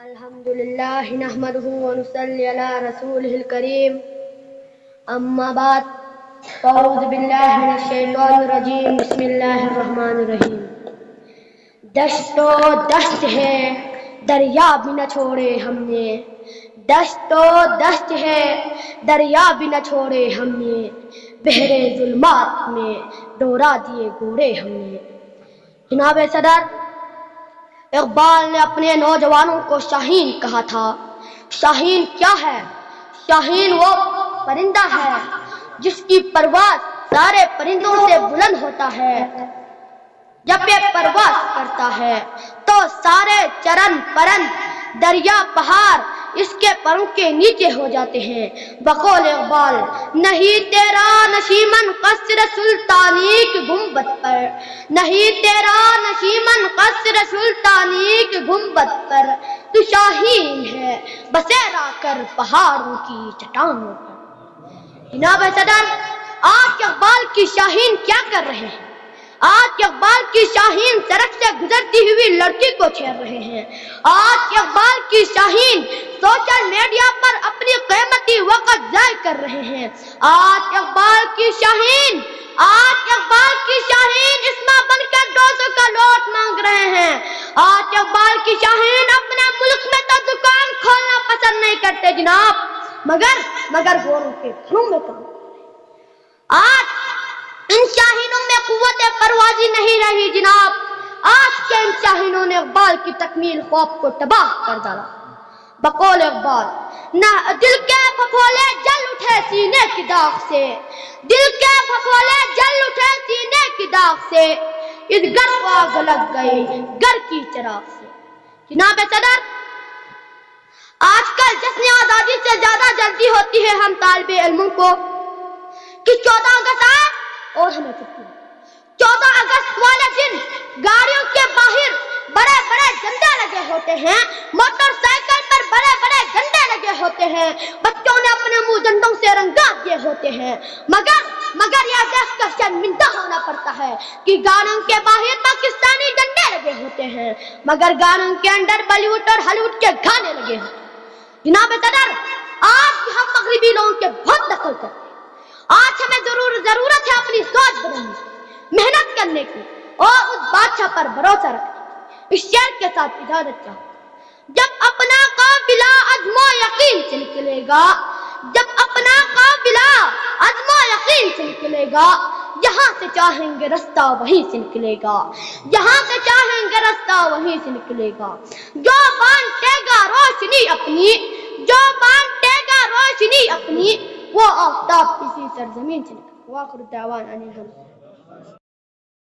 الحمدللہ نحمدہ ونصلی علی رسولہ الکریم اما بعد اعوذ باللہ من الشیطان الرجیم بسم اللہ الرحمن الرحیم دشت و دشت ہے دریا بھی نہ چھوڑے ہم نے دشت و دشت ہے دریا بھی نہ چھوڑے ہم نے بحر ظلمات میں ڈورا دیے گورے ہم نے۔ جناب صدر، اقبال نے اپنے نوجوانوں کو شاہین کہا تھا۔ شاہین کیا ہے؟ شاہین وہ پرندہ ہے جس کی پرواز سارے پرندوں سے بلند ہوتا ہے۔ جب یہ پرواز کرتا ہے تو سارے چرن پرند دریا پہاڑ اس کے پروں کے نیچے ہو جاتے ہیں۔ بقول اقبال، نہیں تیرا نشیمن قصر سلطانی کی گنبد پر، نہیں تیرا نشیمن قصر سلطانی کی گنبد پر، تو شاہین ہے بسیرا کر پہاڑوں کی چٹانوں پر۔ جناب صدر، آج اقبال کی شاہین کیا کر رہے ہیں؟ آج اقبال کی شاہین سڑک سے گزرتی ہوئی لڑکی کو چھیڑ رہے ہیں۔ آج اقبال کی شاہین سوشل میڈیا پر اپنی قیمتی وقت ضائع کر رہے ہیں۔ آج اقبال کی شاہین اسما بن کر 200 کا نوٹ مانگ رہے ہیں۔ آج اقبال کی شاہین اپنے ملک میں تو دکان کھولنا پسند نہیں کرتے جناب، مگر گوروں کے گھروں میں کام کرتے ہیں۔ آج ان شاہینوں میں قوت پروازی نہیں رہی جناب۔ آج کے ان شاہینوں نے اقبال کی تکمیل خواب کو تباہ کر ڈالا۔ بقول اقبال، نہ دل کے پھپھولے جل اٹھے سینے کی داغ سے، دل کے پھپھولے جل اٹھے سینے کی داغ سے، اس گھر کو آگ لگ گئی گھر کی چراغ سے۔ جناب صدر، آج کل جشن آزادی سے زیادہ جلدی ہوتی ہے ہم طالب علموں کو کہ 14 اگست آئے اور ہمیں چھٹی۔ 14 اگست والے دن گاڑیوں کے باہر بڑے بڑے جھنڈے لگے ہوتے ہیں، موٹر سائیکل پر بڑے بڑے جھنڈے لگے ہوتے ہیں، بچوں نے اپنے منہ جھنڈوں سے رنگا دیے ہوتے ہیں، مگر یہ دیکھ کر شرمندہ ہونا پڑتا ہے کہ گاڑیوں کے باہر پاکستانی جھنڈے لگے ہوتے ہیں، مگر گاڑیوں کے اندر بالی ووڈ اور ہالی ووڈ کے گانے لگے ہوتے ہیں۔ جناب صدر، آج ہم مغربی لوگوں کے بہت نقل کرتے ہیں۔ آج ہمیں ضرورت ہے اپنی سوچ بدلنے کی، محنت کرنے کی اور اس بادشاہ پر بھروسہ رکھنے کی۔ اس شعر کے ساتھ اجازت چاہتا ہوں۔ جب اپنا قافلہ عزم و یقین سے نکلے گا، جب اپنا قافلہ عزم و یقین سے نکلے گا، جہاں سے چاہیں گے رستہ وہیں سے نکلے گا، جہاں سے چاہیں گے رستہ وہیں سے نکلے گا۔ جو بانٹے گا روشنی اپنی، جو بانٹے گا روشنی اپنی، وہ آفتاب اسی سرزمین سے نکلے گا۔ وآخر دعوانا ان الحمد للہ۔